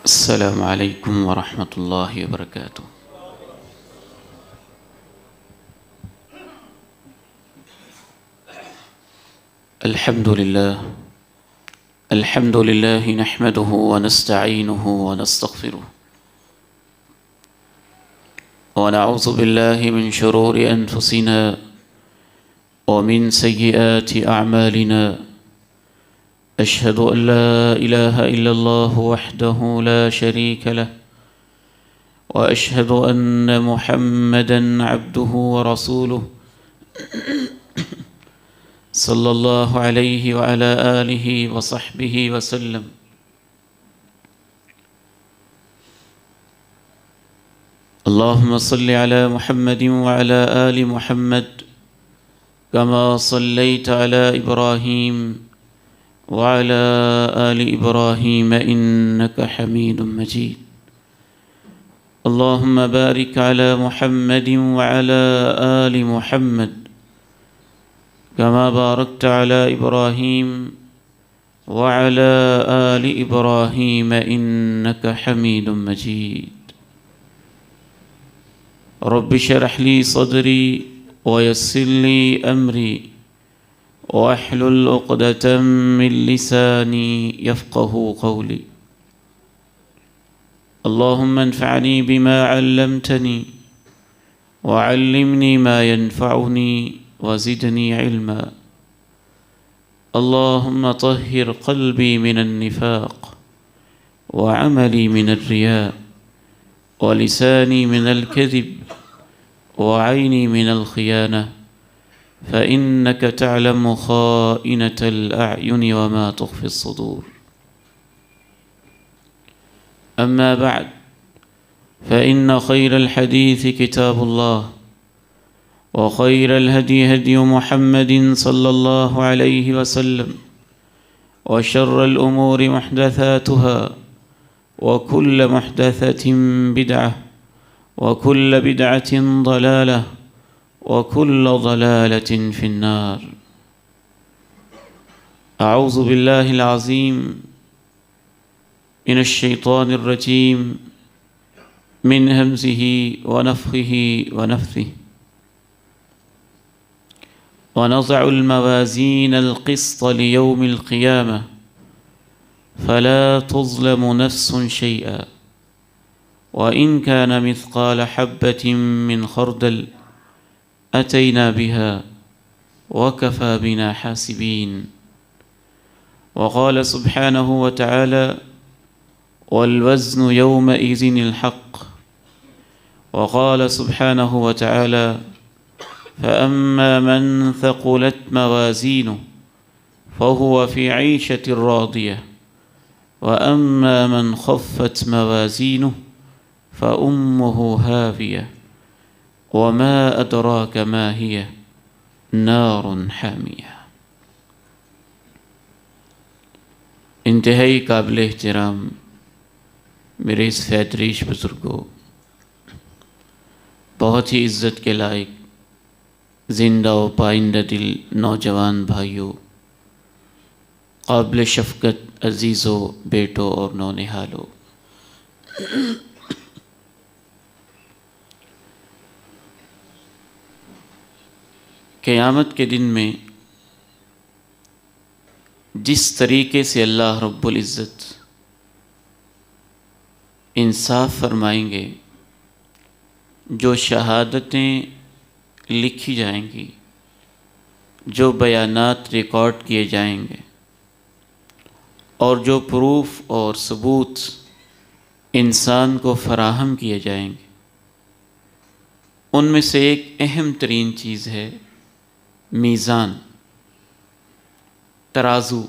السلام علیکم ورحمۃ اللہ وبرکاتہ۔ الحمد للہ نحمده ونستعینه ونستغفره ونعوذ باللہ من شرور انفسنا ومن سیئات اعمالنا، اشہد ان لا الہ الا اللہ وحدہ لا شریک له واشہد ان محمدا عبدہ ورسولہ صلی اللہ علیہ وعلی آلہ وصحبہ وسلم۔ اللہم صل علی محمد وعلی آل محمد کما صلیت علی ابراہیم وعلی آل ابراہیم انک حمید مجید۔ اللہم بارک علی محمد وعلی آل محمد كما باركت على إبراهيم وعلى آل إبراهيم إنك حميد مجيد۔ رب اشرح لي صدري ويسر لي أمري واحلل عقدة من لساني يفقهوا قولي۔ اللهم انفعني بما علمتني وعلمني ما ينفعني وزدني علما۔ اللهم طهر قلبي من النفاق وعملي من الرياء ولساني من الكذب وعيني من الخيانة، فإنك تعلم خائنة الأعين وما تخفي الصدور۔ أما بعد، فإن خير الحديث كتاب الله، وخير الهدي هدي محمد صلى الله عليه وسلم، وشر الأمور محدثاتها، وكل محدثة بدعة، وكل بدعة ضلالة، وكل ضلالة في النار۔ أعوذ بالله العظيم من الشيطان الرجيم من همزه ونفخه ونفثه۔ ونضع الموازين القسط ليوم القيامة فلا تظلم نفس شيئا وإن كان مثقال حبة من خردل أتينا بها وكفى بنا حاسبين۔ وقال سبحانه وتعالى: والوزن يومئذ الحق۔ وقال سبحانه وتعالى: فأما من ثقلت موازينه فهو في عيشة راضية وأما من خفت موازينه فأمه هاوية وما أدراك ما هي نار حامية۔ انتہائی قابل احترام میرے اس فیدریش بزرگوں، بہت ہی عزت کے لائق زندہ و پائندہ دل نوجوان بھائیوں، قابل شفقت عزیزوں، بیٹوں اور نونہالوں، قیامت کے دن میں جس طریقے سے اللہ رب العزت انصاف فرمائیں گے، جو شہادتیں لکھی جائیں گی، جو بیانات ریکارڈ کیے جائیں گے، اور جو پروف اور ثبوت انسان کو فراہم کیے جائیں گے، ان میں سے ایک اہم ترین چیز ہے میزان، ترازو،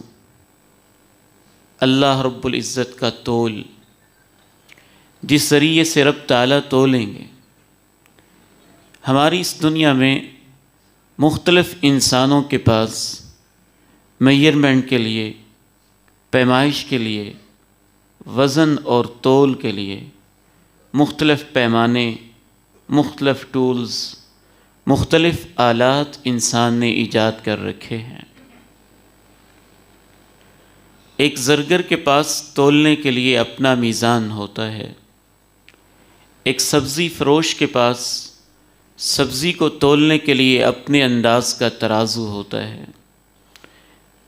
اللہ رب العزت کا تول، جس ذریعے سے رب تعالیٰ تولیں گے۔ ہماری اس دنیا میں مختلف انسانوں کے پاس میئرمنٹ کے لیے، پیمائش کے لیے، وزن اور تول کے لیے مختلف پیمانے، مختلف ٹولز، مختلف آلات انسان نے ایجاد کر رکھے ہیں۔ ایک زرگر کے پاس تولنے کے لیے اپنا میزان ہوتا ہے، ایک سبزی فروش کے پاس سبزی کو تولنے کے لیے اپنے انداز کا ترازو ہوتا ہے،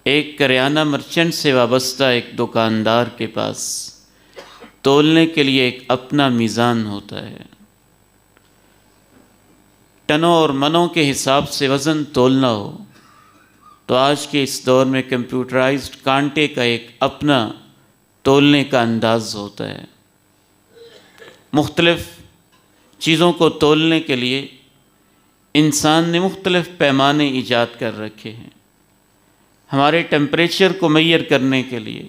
ایک کریانہ مرچنٹ سے وابستہ ایک دکاندار کے پاس تولنے کے لیے ایک اپنا میزان ہوتا ہے۔ ٹنوں اور منوں کے حساب سے وزن تولنا ہو تو آج کے اس دور میں کمپیوٹرائزڈ کانٹے کا ایک اپنا تولنے کا انداز ہوتا ہے۔ مختلف چیزوں کو تولنے کے لیے انسان نے مختلف پیمانے ایجاد کر رکھے ہیں۔ ہمارے ٹیمپریچر کو میئر کرنے کے لیے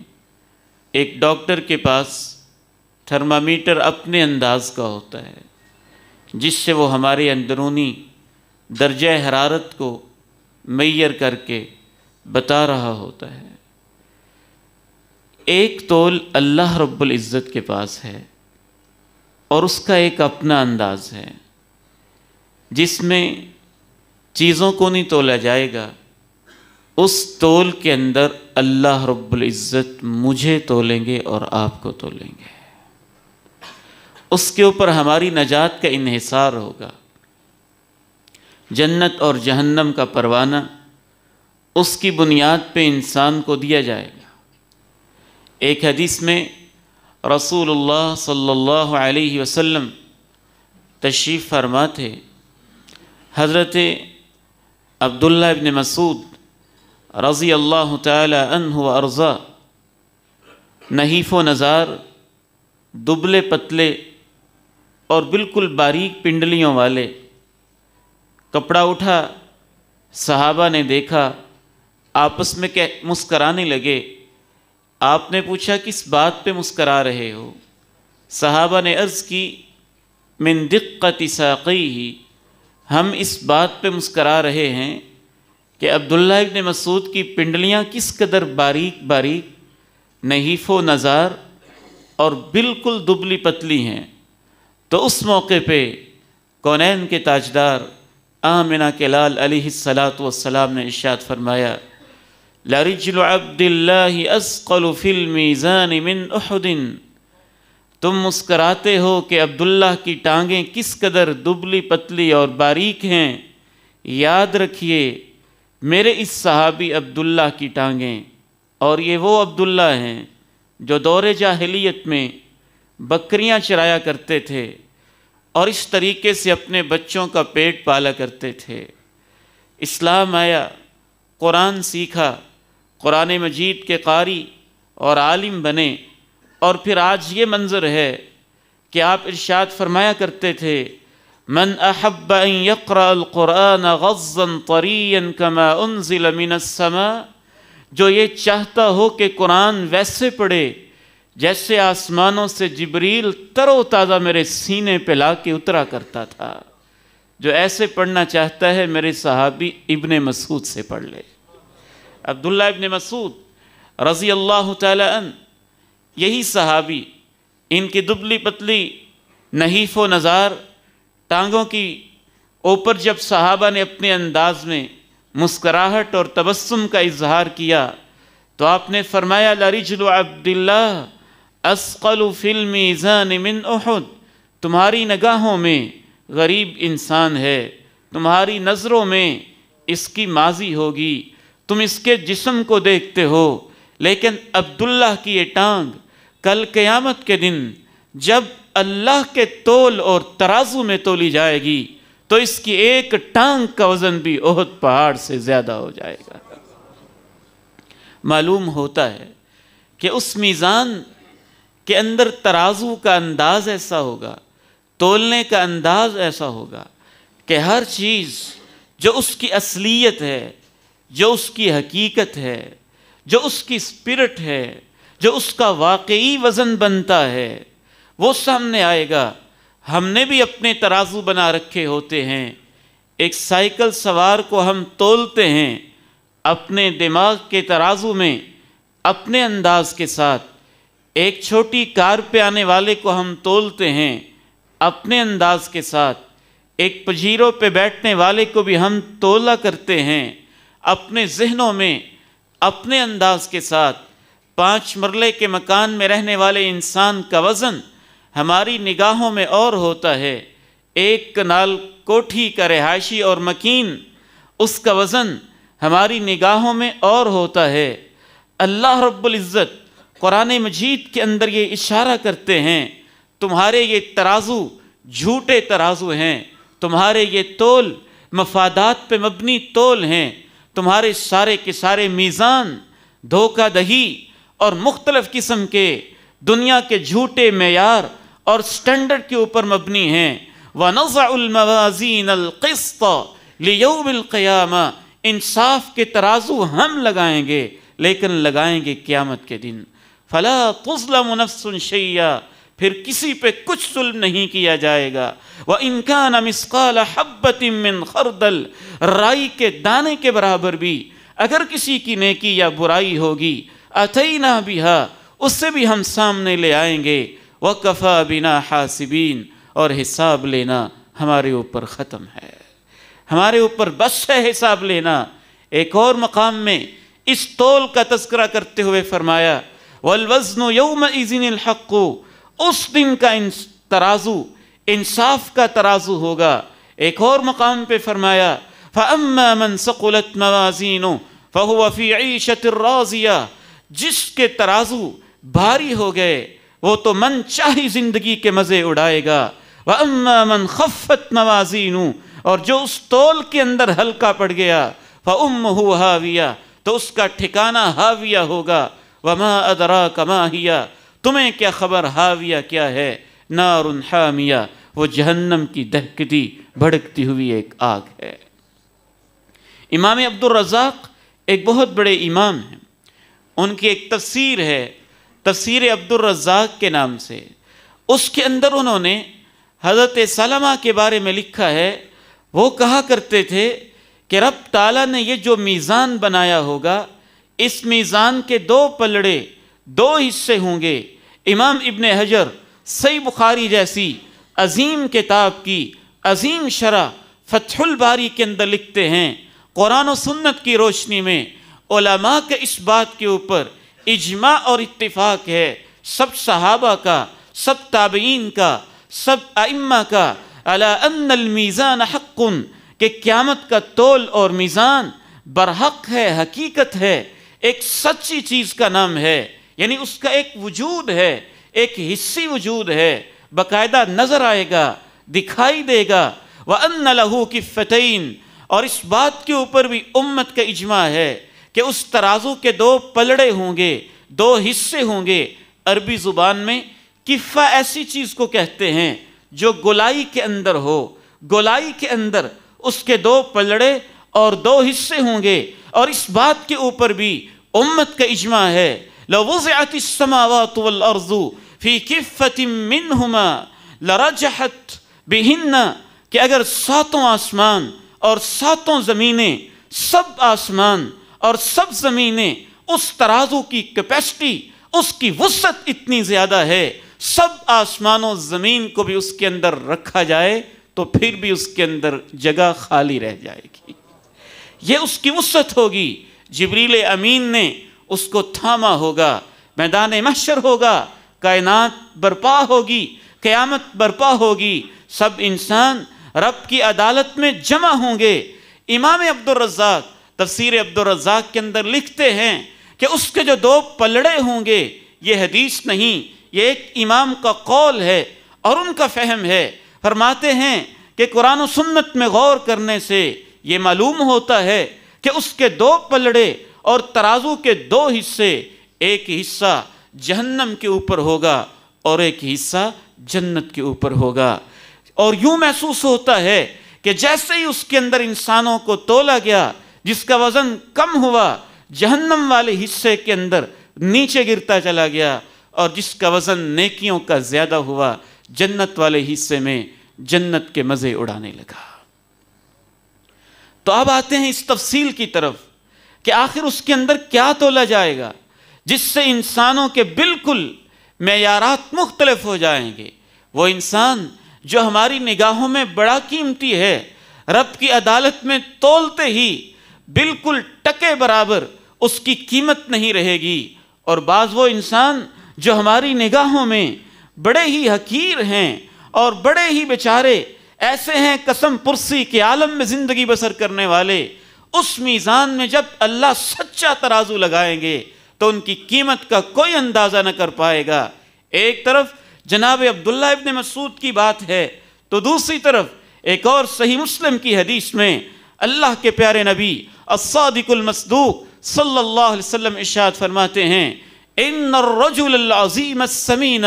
ایک ڈاکٹر کے پاس تھرمامیٹر اپنے انداز کا ہوتا ہے، جس سے وہ ہمارے اندرونی درجہ حرارت کو میئر کر کے بتا رہا ہوتا ہے۔ ایک تول اللہ رب العزت کے پاس ہے اور اس کا ایک اپنا انداز ہے، جس میں چیزوں کو نہیں تولا جائے گا، اس تول کے اندر اللہ رب العزت مجھے تولیں گے اور آپ کو تولیں گے۔ اس کے اوپر ہماری نجات کا انحصار ہوگا۔ جنت اور جہنم کا پروانہ اس کی بنیاد پہ انسان کو دیا جائے گا۔ ایک حدیث میں رسول اللہ صلی اللہ علیہ وسلم تشریف فرما تھے، حضرت عبداللہ ابن مسعود رضی اللہ تعالی عنہ و ارضا، نحیف و نزار، دبلے پتلے اور بالکل باریک پنڈلیوں والے، کپڑا اٹھا، صحابہ نے دیکھا، آپس میں مسکرانے لگے۔ آپ نے پوچھا کس بات پہ مسکرا رہے ہو؟ صحابہ نے عرض کی من دقت ساقیہ، ہم اس بات پہ مسکرا رہے ہیں کہ عبداللہ ابن مسعود کی پنڈلیاں کس قدر باریک باریک، نحیف و نزار اور بالکل دبلی پتلی ہیں۔ تو اس موقع پہ کونین کے تاجدار آمنہ کے لال علیہ السلام نے ارشاد فرمایا لَرِجْلُ عَبْدِ اللَّهِ أَثْقَلُ فِي الْمِيزَانِ مِنْ أُحُدٍ، تم مسکراتے ہو کہ عبداللہ کی ٹانگیں کس قدر دبلی پتلی اور باریک ہیں، یاد رکھیے میرے اس صحابی عبداللہ کی ٹانگیں، اور یہ وہ عبداللہ ہیں جو دور جاہلیت میں بکریاں چرایا کرتے تھے اور اس طریقے سے اپنے بچوں کا پیٹ پالا کرتے تھے۔ اسلام آیا، قرآن سیکھا، قرآن مجید کے قاری اور عالم بنے، اور پھر آج یہ منظر ہے کہ آپ ارشاد فرمایا کرتے تھے من احب ان یقرأ القرآن غضا طریا کما انزل من السماء، جو یہ چاہتا ہو کہ قرآن ویسے پڑھے جیسے آسمانوں سے جبریل تر و تازہ میرے سینے پہ لا کے اترا کرتا تھا، جو ایسے پڑھنا چاہتا ہے میرے صحابی ابن مسعود سے پڑھ لے۔ عبداللہ ابن مسعود رضی اللہ تعالی عنہ، یہی صحابی، ان کی دبلی پتلی نحیف و نزار ٹانگوں کی اوپر جب صحابہ نے اپنے انداز میں مسکراہٹ اور تبسم کا اظہار کیا تو آپ نے فرمایا لَرِجْلُ عَبْدِ اللَّهِ اثقل فی المیزان من احد، تمہاری نگاہوں میں غریب انسان ہے، تمہاری نظروں میں اس کی ماضی ہوگی، تم اس کے جسم کو دیکھتے ہو، لیکن عبداللہ کی یہ ٹانگ کل قیامت کے دن جب اللہ کے تول اور ترازو میں تولی جائے گی تو اس کی ایک ٹانگ کا وزن بھی احد پہاڑ سے زیادہ ہو جائے گا۔ معلوم ہوتا ہے کہ اس میزان کے اندر ترازو کا انداز ایسا ہوگا، تولنے کا انداز ایسا ہوگا کہ ہر چیز جو اس کی اصلیت ہے، جو اس کی حقیقت ہے، جو اس کی اسپرٹ ہے، جو اس کا واقعی وزن بنتا ہے، وہ سامنے آئے گا۔ ہم نے بھی اپنے ترازو بنا رکھے ہوتے ہیں، ایک سائیکل سوار کو ہم تولتے ہیں اپنے دماغ کے ترازو میں اپنے انداز کے ساتھ، ایک چھوٹی کار پہ آنے والے کو ہم تولتے ہیں اپنے انداز کے ساتھ، ایک پجیروں پہ بیٹھنے والے کو بھی ہم تولا کرتے ہیں اپنے ذہنوں میں اپنے انداز کے ساتھ، 5 مرلے کے مکان میں رہنے والے انسان کا وزن ہماری نگاہوں میں اور ہوتا ہے، 1 کنال کوٹھی کا رہائشی اور مکین، اس کا وزن ہماری نگاہوں میں اور ہوتا ہے۔ اللہ رب العزت قرآن مجید کے اندر یہ اشارہ کرتے ہیں، تمہارے یہ ترازو جھوٹے ترازو ہیں، تمہارے یہ تول مفادات پہ مبنی تول ہیں، تمہارے سارے کے سارے میزان دھوکہ دہی اور مختلف قسم کے دنیا کے جھوٹے معیار اور سٹینڈرڈ کے اوپر مبنی ہیں۔ وَنَضَعُ الْمَوَازِينَ الْقِسْطَ لِيَوْمِ الْقِيَامَةِ، انصاف کے ترازو ہم لگائیں گے، لیکن لگائیں گے قیامت کے دن۔ فَلَا تُظْلَمُ نَفْسٌ شَيْئًا، پھر کسی پہ کچھ ظلم نہیں کیا جائے گا۔ وَإِن كَانَ مِثْقَالَ حَبَّةٍ مِّنْ خَرْدَلٍ، رائی کے دانے کے برابر بھی اگر کسی کی نیکی یا برائی ہوگی، أَتَيْنَا بِهَا، اس سے بھی ہم سامنے لے آئیں گے۔ وَكَفَى بِنَا حَاسِبِينَ، اور حساب لینا ہمارے اوپر ختم ہے، ہمارے اوپر بس ہے حساب لینا۔ ایک اور مقام میں اس تول کا تذکرہ کرتے ہوئے فرمایا وَالْوَزْنُ يَوْمَئِذٍ الْحَقُّ، اس دن کا ترازو انصاف کا ترازو ہوگا۔ ایک اور مقام پہ فرمایا فَأَمَّا مَنْ ثَقُلَتْ مَوَازِينُهُ فَهُوَ فِي عِيشَةٍ رَاضِيَةٍ، جس کے ترازو بھاری ہو گئے وہ تو من چاہی زندگی کے مزے اڑائے گا۔ وَأَمَّا مَنْ خَفَّتْ مَوَازِينُهُ، اور جو اس تول کے اندر ہلکا پڑ گیا، فَأُمُّهُ هَاوِيَةٌ، تو اس کا ٹھکانہ ہاویہ ہوگا۔ وَمَا أَدْرَاكَ مَا هِيَ، تمہیں کیا خبر ہاویہ کیا ہے؟ نار حامیہ، وہ جہنم کی دہکتی بھڑکتی ہوئی ایک آگ ہے۔ امام عبد الرزاق ایک بہت بڑے امام ہیں، ان کی ایک تفسیر ہے تفسیر عبد الرزاق کے نام سے، اس کے اندر انہوں نے حضرت سلمہ کے بارے میں لکھا ہے، وہ کہا کرتے تھے کہ رب تعالیٰ نے یہ جو میزان بنایا ہوگا، اس میزان کے 2 پلڑے 2 حصے ہوں گے۔ امام ابن حجر صحیح بخاری جیسی عظیم کتاب کی عظیم شرح فتح الباری کے اندر لکھتے ہیں، قرآن و سنت کی روشنی میں علماء کے اس بات کے اوپر اجماع اور اتفاق ہے، سب صحابہ کا، سب تابعین کا، سب ائمہ کا، علی ان المیزان حق، کہ قیامت کا تول اور میزان برحق ہے، حقیقت ہے، ایک سچی چیز کا نام ہے، یعنی اس کا ایک وجود ہے، ایک حصی وجود ہے، باقاعدہ نظر آئے گا، دکھائی دے گا۔ وَأَنَّ لَهُ كِفَّتَيْن، اور اس بات کے اوپر بھی امت کا اجماع ہے کہ اس ترازو کے 2 پلڑے ہوں گے، 2 حصے ہوں گے۔ عربی زبان میں کفہ ایسی چیز کو کہتے ہیں جو گولائی کے اندر ہو، گولائی کے اندر اس کے 2 پلڑے اور 2 حصے ہوں گے، اور اس بات کے اوپر بھی امت کا اجماع ہے لو وضعت السماوات والارض فی کفۃ منہما لرجحت بہن، کہ اگر 7 آسمان اور 7 زمینیں، سب آسمان اور سب زمینیں، اس ترازو کی کیپیسٹی، اس کی وسعت اتنی زیادہ ہے، سب آسمان و زمین کو بھی اس کے اندر رکھا جائے تو پھر بھی اس کے اندر جگہ خالی رہ جائے گی۔ یہ اس کی وسعت ہوگی۔ جبریل امین نے اس کو تھاما ہوگا، میدان محشر ہوگا، کائنات برپا ہوگی، قیامت برپا ہوگی، سب انسان رب کی عدالت میں جمع ہوں گے۔ امام عبد الرزاق تفسیر عبد الرزاق کے اندر لکھتے ہیں کہ اس کے جو 2 پلڑے ہوں گے، یہ حدیث نہیں، یہ ایک امام کا قول ہے اور ان کا فہم ہے۔ فرماتے ہیں کہ قرآن و سنت میں غور کرنے سے یہ معلوم ہوتا ہے کہ اس کے 2 پلڑے اور ترازو کے 2 حصے، ایک حصہ جہنم کے اوپر ہوگا اور ایک حصہ جنت کے اوپر ہوگا۔ اور یوں محسوس ہوتا ہے کہ جیسے ہی اس کے اندر انسانوں کو تولا گیا، جس کا وزن کم ہوا جہنم والے حصے کے اندر نیچے گرتا چلا گیا، اور جس کا وزن نیکیوں کا زیادہ ہوا جنت والے حصے میں جنت کے مزے اڑانے لگا۔ تو اب آتے ہیں اس تفصیل کی طرف کہ آخر اس کے اندر کیا تولا جائے گا جس سے انسانوں کے بالکل معیارات مختلف ہو جائیں گے۔ وہ انسان جو ہماری نگاہوں میں بڑا قیمتی ہے، رب کی عدالت میں تولتے ہی بالکل ٹکے برابر اس کی قیمت نہیں رہے گی، اور بعض وہ انسان جو ہماری نگاہوں میں بڑے ہی حقیر ہیں اور بڑے ہی بیچارے ایسے ہیں قسم پرسی کے عالم میں زندگی بسر کرنے والے، اس میزان میں جب اللہ سچا ترازو لگائیں گے تو ان کی قیمت کا کوئی اندازہ نہ کر پائے گا۔ ایک طرف جناب عبداللہ ابن مسعود کی بات ہے تو دوسری طرف ایک اور صحیح مسلم کی حدیث میں اللہ کے پیارے نبی الصادق المصدوق صلی اللہ علیہ وسلم ارشاد فرماتے ہیں، ان الرجل العظیم السمین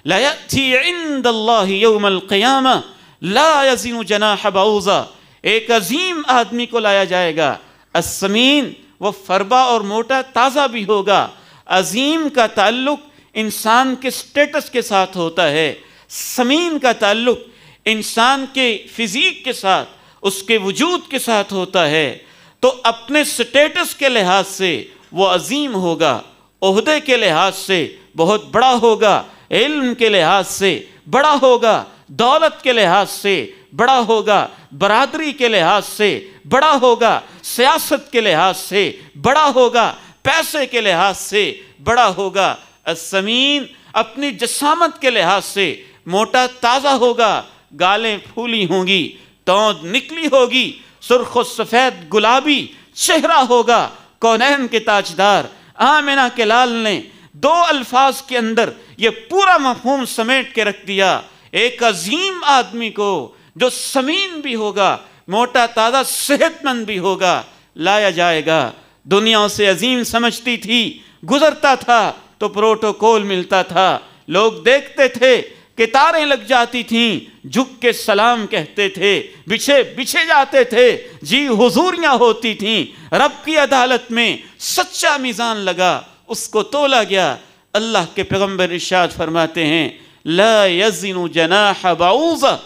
لا یأتی عند اللہ یوم القیامہ لا یزن جناح بعوضہ، ایک عظیم آدمی کو لایا جائے گا، السمین وہ فربا اور موٹا تازہ بھی ہوگا۔ عظیم کا تعلق انسان کے سٹیٹس کے ساتھ ہوتا ہے، سمین کا تعلق انسان کے فزیک کے ساتھ، اس کے وجود کے ساتھ ہوتا ہے۔ تو اپنے سٹیٹس کے لحاظ سے وہ عظیم ہوگا، عہدے کے لحاظ سے بہت بڑا ہوگا، علم کے لحاظ سے بڑا ہوگا، دولت کے لحاظ سے بڑا ہوگا، برادری کے لحاظ سے بڑا ہوگا، سیاست کے لحاظ سے بڑا ہوگا، پیسے کے لحاظ سے بڑا ہوگا۔ السمین اپنی جسامت کے لحاظ سے موٹا تازہ ہوگا، گالیں پھولی ہوں گی، توند نکلی ہوگی، سرخ و سفید گلابی چہرہ ہوگا۔ کونین کے تاجدار آمنہ کے لال نے دو الفاظ کے اندر یہ پورا مفہوم سمیٹ کے رکھ دیا۔ ایک عظیم آدمی کو جو سمین بھی ہوگا، موٹا تازہ صحت مند بھی ہوگا، لایا جائے گا۔ دنیا اسے عظیم سمجھتی تھی، گزرتا تھا تو پروٹوکول ملتا تھا، لوگ دیکھتے تھے، کتاریں لگ جاتی تھیں، جھک کے سلام کہتے تھے، بچھے جاتے تھے، جی حضوریاں ہوتی تھیں۔ رب کی عدالت میں سچا میزان لگا، اس کو تولا گیا۔ اللہ کے پیغمبر ارشاد فرماتے ہیں، لا یزن جناح بعوضہ،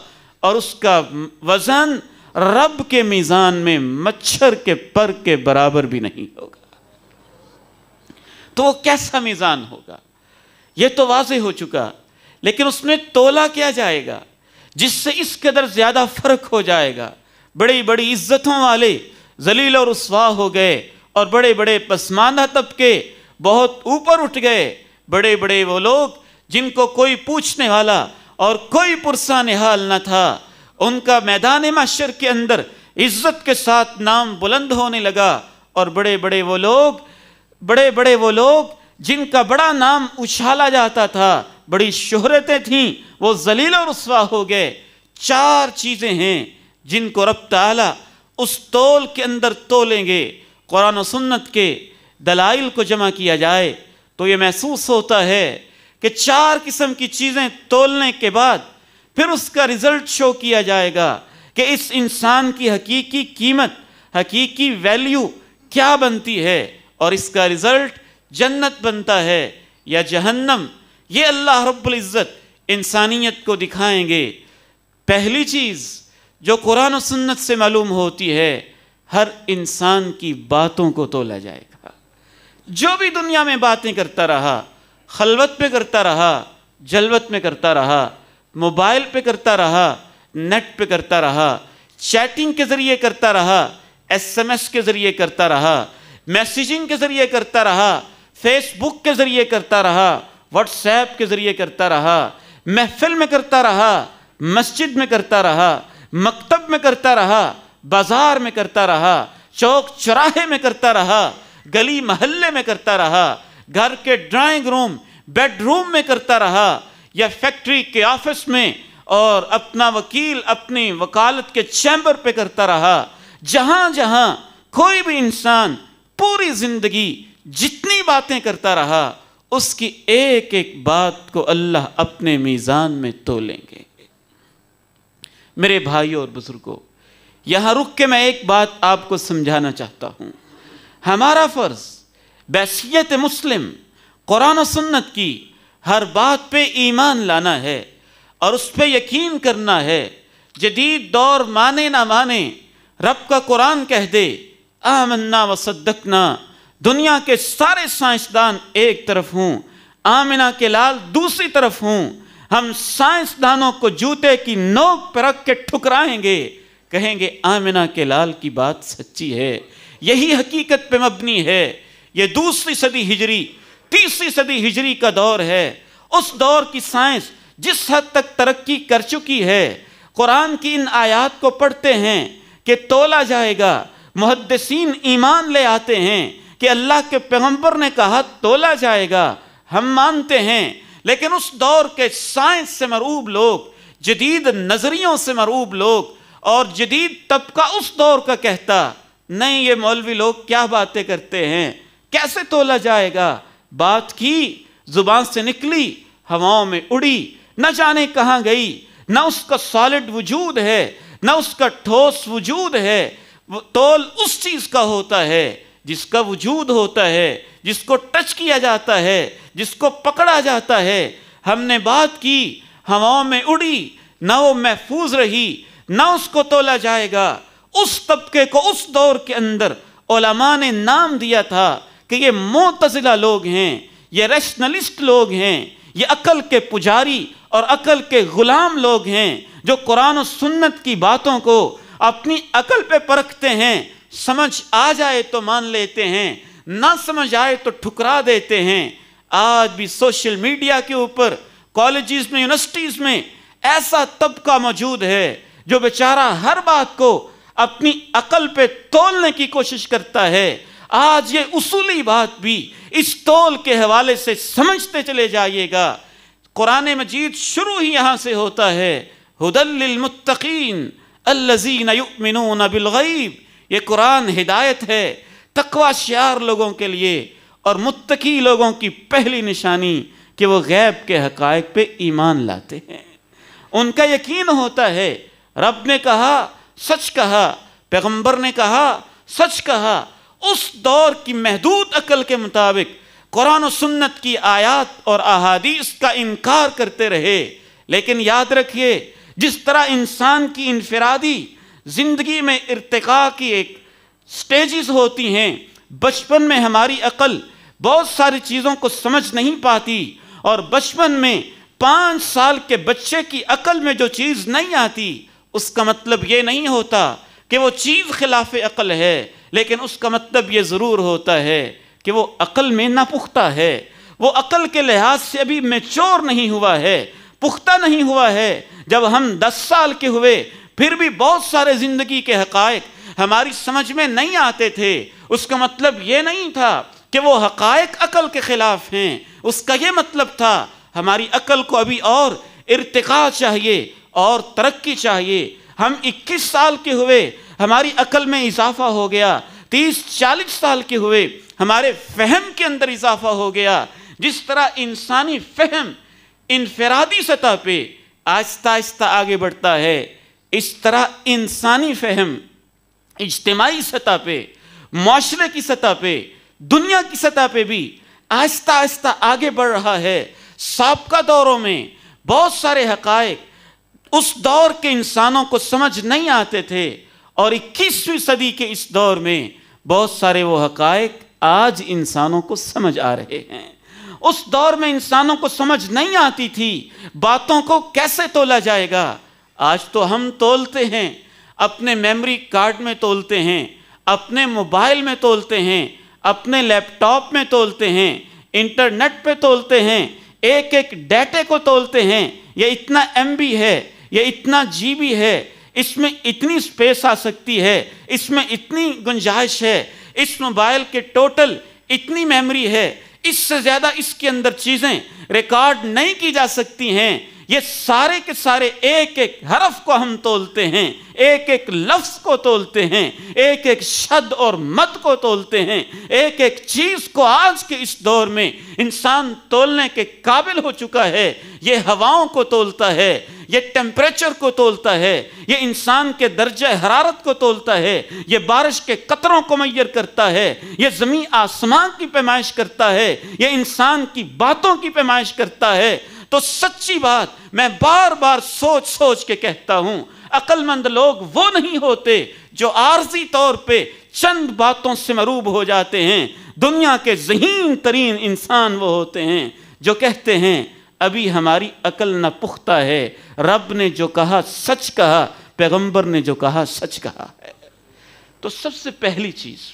اور اس کا وزن رب کے میزان میں مچھر کے پر کے برابر بھی نہیں ہوگا۔ تو وہ کیسا میزان ہوگا یہ تو واضح ہو چکا، لیکن اس میں تولا کیا جائے گا جس سے اس قدر زیادہ فرق ہو جائے گا۔ بڑی بڑی عزتوں والے ذلیل و رسوا ہو گئے، اور بڑے بڑے پسماندہ طبقے بہت اوپر اٹھ گئے۔ بڑے بڑے وہ لوگ جن کو کوئی پوچھنے والا اور کوئی پرسان حال نہ تھا، ان کا میدان محشر کے اندر عزت کے ساتھ نام بلند ہونے لگا۔ اور بڑے بڑے وہ لوگ جن کا بڑا نام اچھالا جاتا تھا، بڑی شہرتیں تھیں، وہ ذلیل و رسوا ہو گئے۔ چار چیزیں ہیں جن کو رب تعالی اس تول کے اندر تولیں گے۔ قرآن و سنت کے دلائل کو جمع کیا جائے تو یہ محسوس ہوتا ہے کہ چار قسم کی چیزیں تولنے کے بعد پھر اس کا رزلٹ شو کیا جائے گا کہ اس انسان کی حقیقی قیمت، حقیقی ویلیو کیا بنتی ہے، اور اس کا رزلٹ جنت بنتا ہے یا جہنم۔ یہ اللہ رب العزت انسانیت کو دکھائیں گے۔ پہلی چیز جو قرآن و سنت سے معلوم ہوتی ہے، ہر انسان کی باتوں کو تولا جائے گا۔ جو بھی دنیا میں باتیں کرتا رہا، خلوت پہ کرتا رہا، جلوت میں کرتا رہا، موبائل پہ کرتا رہا، نیٹ پہ کرتا رہا، چیٹنگ کے ذریعے کرتا رہا، ایس ایم ایس کے ذریعے کرتا رہا، میسیجنگ کے ذریعے کرتا رہا، فیس بک کے ذریعے کرتا رہا، واٹس ایپ کے ذریعے کرتا رہا، محفل میں کرتا رہا، مسجد میں کرتا رہا، مکتب میں کرتا رہا، بازار میں کرتا رہا، چوک چراہے میں کرتا رہا، گلی محلے میں کرتا رہا، گھر کے ڈرائنگ روم، بیڈ روم میں کرتا رہا، یا فیکٹری کے آفس میں، اور اپنا وکیل اپنی وکالت کے چیمبر پہ کرتا رہا۔ جہاں جہاں کوئی بھی انسان پوری زندگی جتنی باتیں کرتا رہا، اس کی ایک ایک بات کو اللہ اپنے میزان میں تولیں گے۔ میرے بھائیوں اور بزرگوں، یہاں رک کے میں ایک بات آپ کو سمجھانا چاہتا ہوں۔ ہمارا فرض بحیثیت مسلم قرآن و سنت کی ہر بات پہ ایمان لانا ہے اور اس پہ یقین کرنا ہے۔ جدید دور مانے نہ مانے، رب کا قرآن کہہ دے آمنا وصدقنا، دنیا کے سارے سائنسدان ایک طرف ہوں، آمنہ کے لال دوسری طرف ہوں، ہم سائنسدانوں کو جوتے کی نوک پہ رکھ کے ٹھکرائیں گے، کہیں گے آمنہ کے لال کی بات سچی ہے، یہی حقیقت پہ مبنی ہے۔ یہ دوسری صدی ہجری 3ری صدی ہجری کا دور ہے، اس دور کی سائنس جس حد تک ترقی کر چکی ہے، قرآن کی ان آیات کو پڑھتے ہیں کہ تولا جائے گا، محدثین ایمان لے آتے ہیں کہ اللہ کے پیغمبر نے کہا تولا جائے گا، ہم مانتے ہیں، لیکن اس دور کے سائنس سے مرعوب لوگ، جدید نظریوں سے مرعوب لوگ اور جدید طبقہ اس دور کا کہتا نہیں، یہ مولوی لوگ کیا باتیں کرتے ہیں، کیسے تولا جائے گا؟ بات کی، زبان سے نکلی، ہواؤں میں اڑی، نہ جانے کہاں گئی، نہ اس کا سالڈ وجود ہے، نہ اس کا ٹھوس وجود ہے۔ تول اس چیز کا ہوتا ہے جس کا وجود ہوتا ہے، جس کو ٹچ کیا جاتا ہے، جس کو پکڑا جاتا ہے۔ ہم نے بات کی، ہواؤں میں اڑی، نہ وہ محفوظ رہی، نہ اس کو تولا جائے گا۔ اس طبقے کو اس دور کے اندر علماء نے نام دیا تھا کہ یہ معتزلہ لوگ ہیں، یہ ریشنلسٹ لوگ ہیں، یہ عقل کے پجاری اور عقل کے غلام لوگ ہیں، جو قرآن و سنت کی باتوں کو اپنی عقل پہ پرکھتے ہیں، سمجھ آ جائے تو مان لیتے ہیں، نہ سمجھ آئے تو ٹھکرا دیتے ہیں۔ آج بھی سوشل میڈیا کے اوپر، کالجز میں، یونیورسٹیز میں ایسا طبقہ موجود ہے جو بیچارہ ہر بات کو اپنی عقل پہ تولنے کی کوشش کرتا ہے۔ آج یہ اصولی بات بھی اس تول کے حوالے سے سمجھتے چلے جائیے گا۔ قرآن مجید شروع ہی یہاں سے ہوتا ہے، ھدی للمتقین الذین یؤمنون بالغیب۔ یہ قرآن ہدایت ہے تقوی شیار لوگوں کے لیے، اور متقی لوگوں کی پہلی نشانی کہ وہ غیب کے حقائق پہ ایمان لاتے ہیں، ان کا یقین ہوتا ہے۔ رب نے کہا سچ کہا، پیغمبر نے کہا سچ کہا۔ اس دور کی محدود عقل کے مطابق قرآن و سنت کی آیات اور احادیث کا انکار کرتے رہے۔ لیکن یاد رکھیے، جس طرح انسان کی انفرادی زندگی میں ارتقاء کی ایک سٹیجز ہوتی ہیں، بچپن میں ہماری عقل بہت ساری چیزوں کو سمجھ نہیں پاتی، اور بچپن میں 5 سال کے بچے کی عقل میں جو چیز نہیں آتی، اس کا مطلب یہ نہیں ہوتا کہ وہ چیز خلاف عقل ہے، لیکن اس کا مطلب یہ ضرور ہوتا ہے کہ وہ عقل میں ناپختہ ہے، وہ عقل کے لحاظ سے ابھی میچور نہیں ہوا ہے، پختہ نہیں ہوا ہے۔ جب ہم 10 سال کے ہوئے، پھر بھی بہت سارے زندگی کے حقائق ہماری سمجھ میں نہیں آتے تھے، اس کا مطلب یہ نہیں تھا کہ وہ حقائق عقل کے خلاف ہیں، اس کا یہ مطلب تھا ہماری عقل کو ابھی اور ارتقاء چاہیے اور ترقی چاہیے۔ ہم 21 سال کے ہوئے، ہماری عقل میں اضافہ ہو گیا، 30-40 سال کے ہوئے، ہمارے فہم کے اندر اضافہ ہو گیا۔ جس طرح انسانی فہم انفرادی سطح پہ آہستہ آہستہ آگے بڑھتا ہے، اس طرح انسانی فہم اجتماعی سطح پہ، معاشرے کی سطح پہ، دنیا کی سطح پہ بھی آہستہ آہستہ آگے بڑھ رہا ہے۔ سابقہ دوروں میں بہت سارے حقائق اس دور کے انسانوں کو سمجھ نہیں آتے تھے، اور 21ویں صدی کے اس دور میں بہت سارے وہ حقائق آج انسانوں کو سمجھ آ رہے ہیں۔ اس دور میں انسانوں کو سمجھ نہیں آتی تھی باتوں کو کیسے تولا جائے گا۔ آج تو ہم تولتے ہیں، اپنے میموری کارڈ میں تولتے ہیں، اپنے موبائل میں تولتے ہیں، اپنے لیپ ٹاپ میں تولتے ہیں، انٹرنیٹ پہ تولتے ہیں، ایک ایک ڈیٹے کو تولتے ہیں۔ یہ اتنا MB ہے، یہ اتنا GB ہے، اس میں اتنی سپیس آ سکتی ہے، اس میں اتنی گنجائش ہے، اس موبائل کے ٹوٹل اتنی میموری ہے، اس سے زیادہ اس کے اندر چیزیں ریکارڈ نہیں کی جا سکتی ہیں۔ یہ سارے کے سارے ایک ایک حرف کو ہم تولتے ہیں، ایک ایک لفظ کو تولتے ہیں، ایک ایک شد اور مد کو تولتے ہیں، ایک ایک چیز کو آج کے اس دور میں انسان تولنے کے قابل ہو چکا ہے۔ یہ ہواؤں کو تولتا ہے، یہ ٹیمپریچر کو تولتا ہے، یہ انسان کے درجہ حرارت کو تولتا ہے، یہ بارش کے قطروں کو میئر کرتا ہے، یہ زمین آسمان کی پیمائش کرتا ہے، یہ انسان کی باتوں کی پیمائش کرتا ہے۔ تو سچی بات میں بار بار سوچ سوچ کے کہتا ہوں، عقل مند لوگ وہ نہیں ہوتے جو عارضی طور پہ چند باتوں سے مروب ہو جاتے ہیں۔ دنیا کے ذہین ترین انسان وہ ہوتے ہیں جو کہتے ہیں ابھی ہماری عقل نہ پختہ ہے، رب نے جو کہا سچ کہا، پیغمبر نے جو کہا سچ کہا ہے۔ تو سب سے پہلی چیز،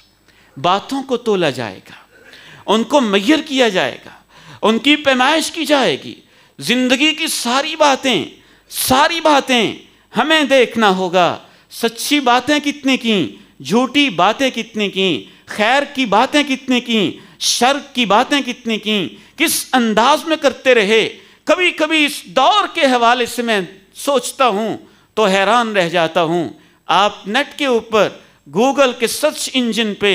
باتوں کو تولا جائے گا، ان کو میسر کیا جائے گا، ان کی پیمائش کی جائے گی۔ زندگی کی ساری باتیں ہمیں دیکھنا ہوگا، سچی باتیں کتنی کیں، جھوٹی باتیں کتنی کیں، خیر کی باتیں کتنی کیں، شر کی باتیں کتنی کیں، کس انداز میں کرتے رہے۔ کبھی کبھی اس دور کے حوالے سے میں سوچتا ہوں تو حیران رہ جاتا ہوں۔ آپ نیٹ کے اوپر گوگل کے سرچ انجن پہ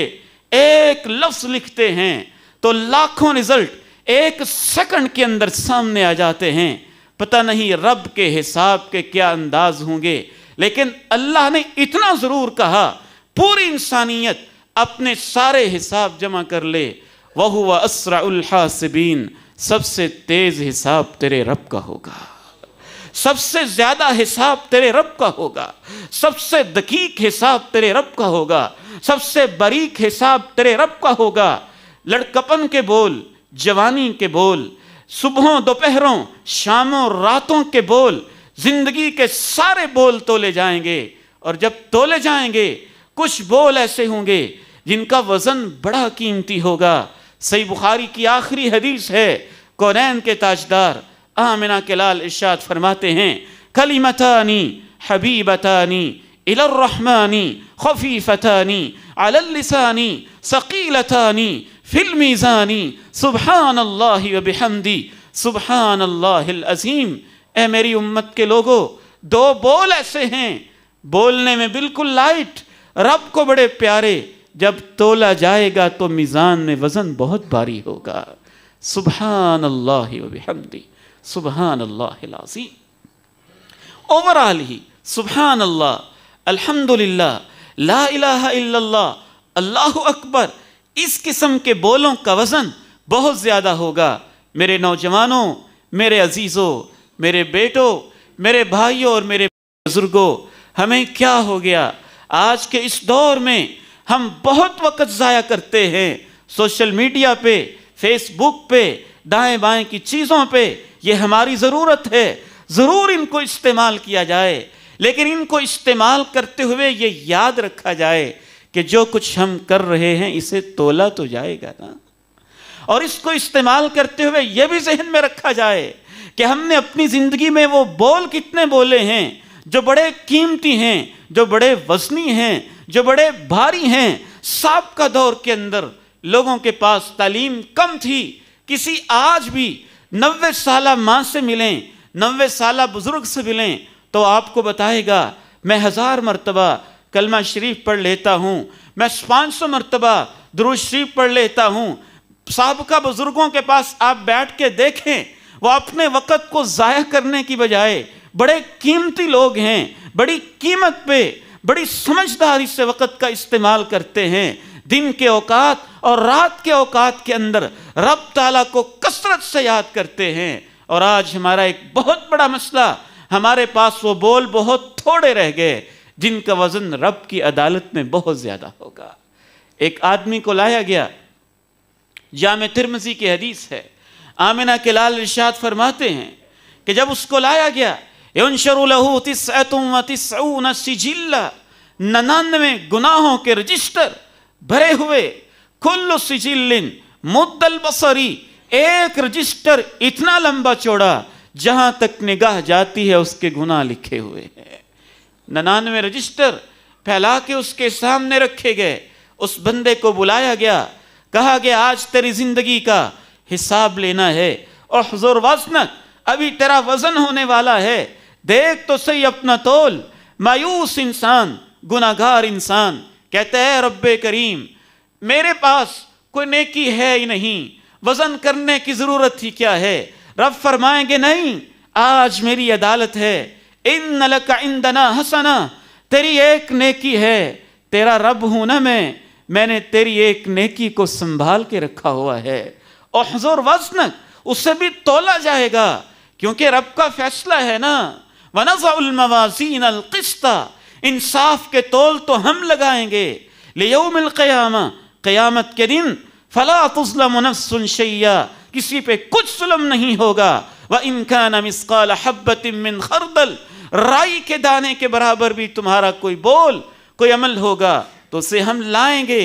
ایک لفظ لکھتے ہیں تو لاکھوں رزلٹ ایک سیکنڈ کے اندر سامنے آ جاتے ہیں۔ پتہ نہیں رب کے حساب کے کیا انداز ہوں گے، لیکن اللہ نے اتنا ضرور کہا، پوری انسانیت اپنے سارے حساب جمع کر لے، وَهُوَ أَسْرَعُ الْحَاسِبِينَ، سب سے تیز حساب تیرے رب کا ہوگا، سب سے زیادہ حساب تیرے رب کا ہوگا، سب سے دقیق حساب تیرے رب کا ہوگا، سب سے باریک حساب تیرے رب کا ہوگا۔ لڑکپن کے بول، جوانی کے بول، صبحوں دوپہروں شاموں راتوں کے بول، زندگی کے سارے بول تولے جائیں گے، اور جب تولے جائیں گے کچھ بول ایسے ہوں گے جن کا وزن بڑا قیمتی ہوگا۔ صحیح بخاری کی آخری حدیث ہے، کونین کے تاجدار آمنہ کے لال ارشاد فرماتے ہیں، کلمتانی حبیبتانی الی الرحمن خفیفتانی علی اللسان ثقیلتانی فی المیزان سبحان اللہ وبحمدی سبحان اللہ العظیم۔ اے میری امت کے لوگو، دو بول ایسے ہیں، بولنے میں بالکل لائٹ، رب کو بڑے پیارے، جب تولا جائے گا تو میزان میں وزن بہت بھاری ہوگا۔ سبحان اللہ وبحمدی سبحان اللہ العظیم۔ اوورال ہی سبحان اللہ، الحمدللہ، لا الہ الا اللہ، اللہ اکبر، اس قسم کے بولوں کا وزن بہت زیادہ ہوگا۔ میرے نوجوانوں، میرے عزیزوں، میرے بیٹوں، میرے بھائیوں اور میرے بزرگوں، ہمیں کیا ہو گیا؟ آج کے اس دور میں ہم بہت وقت ضائع کرتے ہیں سوشل میڈیا پہ، فیس بک پہ، دائیں بائیں کی چیزوں پہ۔ یہ ہماری ضرورت ہے، ضرور ان کو استعمال کیا جائے، لیکن ان کو استعمال کرتے ہوئے یہ یاد رکھا جائے کہ جو کچھ ہم کر رہے ہیں اسے تولا تو جائے گا نا، اور اس کو استعمال کرتے ہوئے یہ بھی ذہن میں رکھا جائے کہ ہم نے اپنی زندگی میں وہ بول کتنے بولے ہیں جو بڑے قیمتی ہیں، جو بڑے وزنی ہیں، جو بڑے بھاری ہیں۔ سابقہ دور کے اندر لوگوں کے پاس تعلیم کم تھی، کسی آج بھی 90 سالہ ماں سے ملیں، 90 سالہ بزرگ سے ملیں تو آپ کو بتائے گا میں 1000 مرتبہ کلمہ شریف پڑھ لیتا ہوں، میں 500 مرتبہ درود شریف پڑھ لیتا ہوں۔ سابقہ بزرگوں کے پاس آپ بیٹھ کے دیکھیں، وہ اپنے وقت کو ضائع کرنے کی بجائے بڑے قیمتی لوگ ہیں، بڑی قیمت پہ بڑی سمجھداری سے وقت کا استعمال کرتے ہیں۔ دن کے اوقات اور رات کے اوقات کے اندر رب تعالیٰ کو کثرت سے یاد کرتے ہیں۔ اور آج ہمارا ایک بہت بڑا مسئلہ، ہمارے پاس وہ بول بہت تھوڑے رہ گئے جن کا وزن رب کی عدالت میں بہت زیادہ ہوگا۔ ایک آدمی کو لایا گیا، جامع ترمذی کی حدیث ہے، آمنہ کے لال ارشاد فرماتے ہیں کہ جب اس کو لایا گیا، ينشر له 99 سجلا، 99 گناہوں کے رجسٹر بھرے ہوئے، کل سجل مد البصری، ایک رجسٹر اتنا لمبا چوڑا جہاں تک نگاہ جاتی ہے اس کے گناہ لکھے ہوئے ہیں۔ 99 رجسٹر پھیلا کے اس کے سامنے رکھے گئے۔ اس بندے کو بلایا گیا، کہا گیا آج تیری زندگی کا حساب لینا ہے، احضر وزنک، ابھی تیرا وزن ہونے والا ہے، دیکھ تو صحیح اپنا تول۔ مایوس انسان، گناہگار انسان کہتا ہے رب کریم میرے پاس کوئی نیکی ہے ہی نہیں، وزن کرنے کی ضرورت ہی کیا ہے؟ رب فرمائیں گے نہیں، آج میری عدالت ہے، ان لک عندنا حسنہ، تیری ایک نیکی ہے، تیرا رب ہوں نا میں نے تیری ایک نیکی کو سنبھال کے رکھا ہوا ہے۔ احضر وزنک، اسے بھی تولا جائے گا کیونکہ رب کا فیصلہ ہے نا۔ وَنَضَعُ الْمَوَازِينَ الْقِسْطَ، انصاف کے تول تو ہم لگائیں گے، لِيَوْمِ الْقِيَامَةِ، قیامت کے دن، فَلَا تُظْلَمُ نَفْسٌ شَيْئًا، کسی پہ کچھ ظلم نہیں ہوگا۔ وَإِن كَانَ مِثْقَالَ حَبَّةٍ مِّنْ خَرْدَلٍ، رائی کے دانے کے برابر بھی تمہارا کوئی بول، کوئی عمل ہوگا تو اسے ہم لائیں گے۔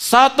7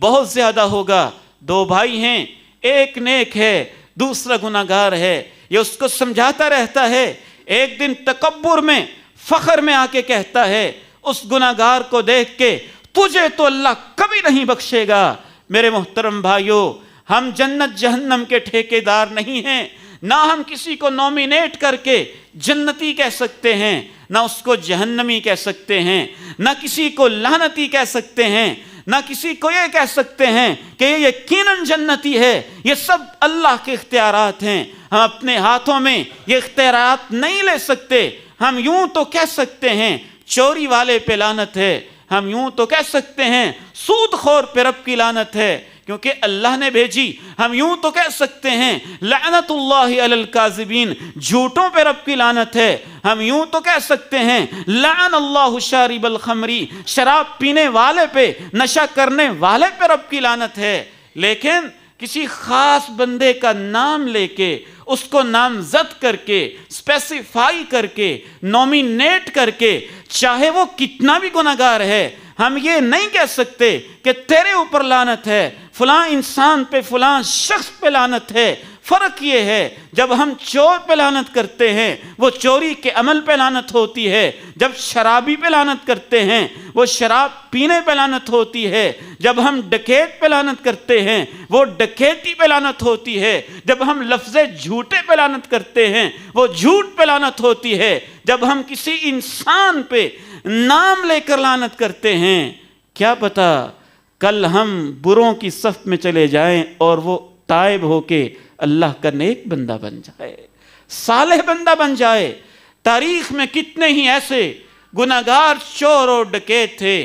بہت زیادہ ہوگا۔ دو بھائی ہیں، ایک نیک ہے، دوسرا گناہگار ہے، یہ اس کو سمجھاتا رہتا ہے۔ ایک دن تکبر میں، فخر میں آ کے کہتا ہے اس گناہگار کو دیکھ کے، تجھے تو اللہ کبھی نہیں بخشے گا۔ میرے محترم بھائیوں، ہم جنت جہنم کے ٹھیکیدار نہیں ہیں، نہ ہم کسی کو نومینیٹ کر کے جنتی کہہ سکتے ہیں، نہ اس کو جہنمی کہہ سکتے ہیں، نہ کسی کو لعنتی کہہ سکتے ہیں، نہ کسی کو یہ کہہ سکتے ہیں کہ یہ یقیناً جنتی ہے۔ یہ سب اللہ کے اختیارات ہیں، ہم اپنے ہاتھوں میں یہ اختیارات نہیں لے سکتے۔ ہم یوں تو کہہ سکتے ہیں چوری والے پہ لعنت ہے، ہم یوں تو کہہ سکتے ہیں سود خور پہ رب کی لعنت ہے، کیونکہ اللہ نے بھیجی۔ ہم یوں تو کہہ سکتے ہیں لعنت اللہ علی الکاذبین، جھوٹوں پہ رب کی لعنت ہے۔ ہم یوں تو کہہ سکتے ہیں لعن اللہ شارب الخمر، شراب پینے والے پہ، نشہ کرنے والے پہ رب کی لعنت ہے۔ لیکن کسی خاص بندے کا نام لے کے، اس کو نامزد کر کے، اسپیسیفائی کر کے، نومینیٹ کر کے، چاہے وہ کتنا بھی گناہگار ہے، ہم یہ نہیں کہہ سکتے کہ تیرے اوپر لعنت ہے، فلاں انسان پہ، فلاں شخص پہ لعنت ہے۔ فرق یہ ہے، جب ہم چور پہ لعنت کرتے ہیں وہ چوری کے عمل پہ لعنت ہوتی ہے، جب شرابی پہ لعنت کرتے ہیں وہ شراب پینے پہ لعنت ہوتی ہے، جب ہم ڈکیت پہ لعنت کرتے ہیں وہ ڈکیتی پہ لعنت ہوتی ہے، جب ہم لفظ جھوٹے پہ لعنت کرتے ہیں وہ جھوٹ پہ لعنت ہوتی ہے، جب ہم کسی انسان پہ نام لے کر لعنت کرتے ہیں، کیا پتہ کل ہم بروں کی صف میں چلے جائیں اور وہ تائب ہو کے اللہ کا نیک بندہ بن جائے، صالح بندہ بن جائے۔ تاریخ میں کتنے ہی ایسے گناہگار چور اور ڈکیت تھے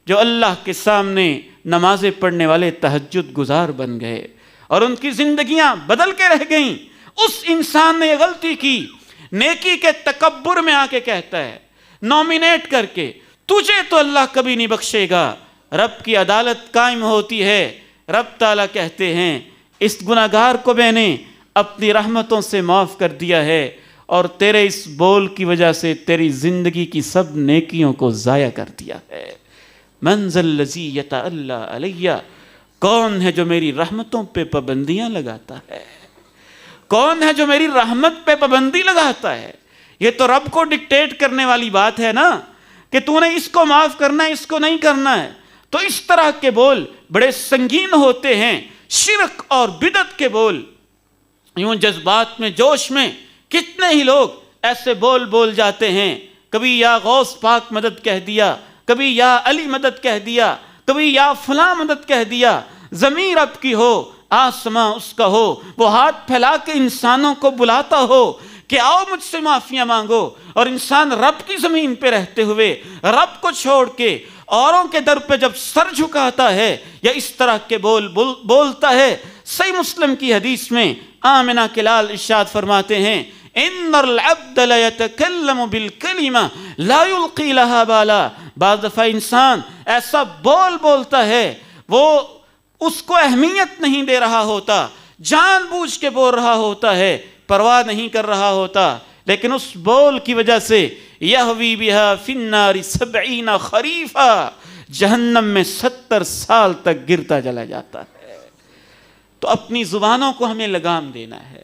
جو اللہ کے سامنے نمازیں پڑھنے والے تہجد گزار بن گئے اور ان کی زندگیاں بدل کے رہ گئیں۔ اس انسان نے یہ غلطی کی، نیکی کے تکبر میں آ کے کہتا ہے نومینیٹ کر کے، تجھے تو اللہ کبھی نہیں بخشے گا۔ رب کی عدالت قائم ہوتی ہے، رب تعالیٰ کہتے ہیں اس گناہگار کو میں نے اپنی رحمتوں سے معاف کر دیا ہے اور تیرے اس بول کی وجہ سے تیری زندگی کی سب نیکیوں کو ضائع کر دیا ہے۔ من ذا الذی یتعلی علی، کون ہے جو میری رحمتوں پہ پابندیاں لگاتا ہے؟ کون ہے جو میری رحمت پہ پابندی لگاتا ہے؟ یہ تو رب کو ڈکٹیٹ کرنے والی بات ہے نا، کہ تو نے اس کو معاف کرنا ہے، اس کو نہیں کرنا ہے۔ تو اس طرح کے بول بڑے سنگین ہوتے ہیں، شرک اور بدعت کے بول۔ یوں جذبات میں، جوش میں کتنے ہی لوگ ایسے بول بول جاتے ہیں، کبھی یا غوث پاک مدد کہہ دیا، کبھی یا علی مدد کہہ دیا، کبھی یا فلاں مدد کہہ دیا۔ زمین رب کی ہو، آسماں اس کا ہو، وہ ہاتھ پھیلا کے انسانوں کو بلاتا ہو کہ آؤ مجھ سے معافیاں مانگو، اور انسان رب کی زمین پہ رہتے ہوئے رب کو چھوڑ کے اوروں کے در پہ جب سر جھکاتا ہے یا اس طرح کے بولتا ہے۔ صحیح مسلم کی حدیث میں آمنہ کے لال ارشاد فرماتے ہیں ان العبد لیتکلم بالکلمہ لا یلقی لہا بالا، بعض دفعہ انسان ایسا بولتا ہے وہ اس کو اہمیت نہیں دے رہا ہوتا، جان بوجھ کے بول رہا ہوتا ہے، پرواہ نہیں کر رہا ہوتا، لیکن اس بول کی وجہ سے یہوی بہا فی النار 70 خریفا، جہنم میں 70 سال تک گرتا چلا جاتا ہے۔ تو اپنی زبانوں کو ہمیں لگام دینا ہے،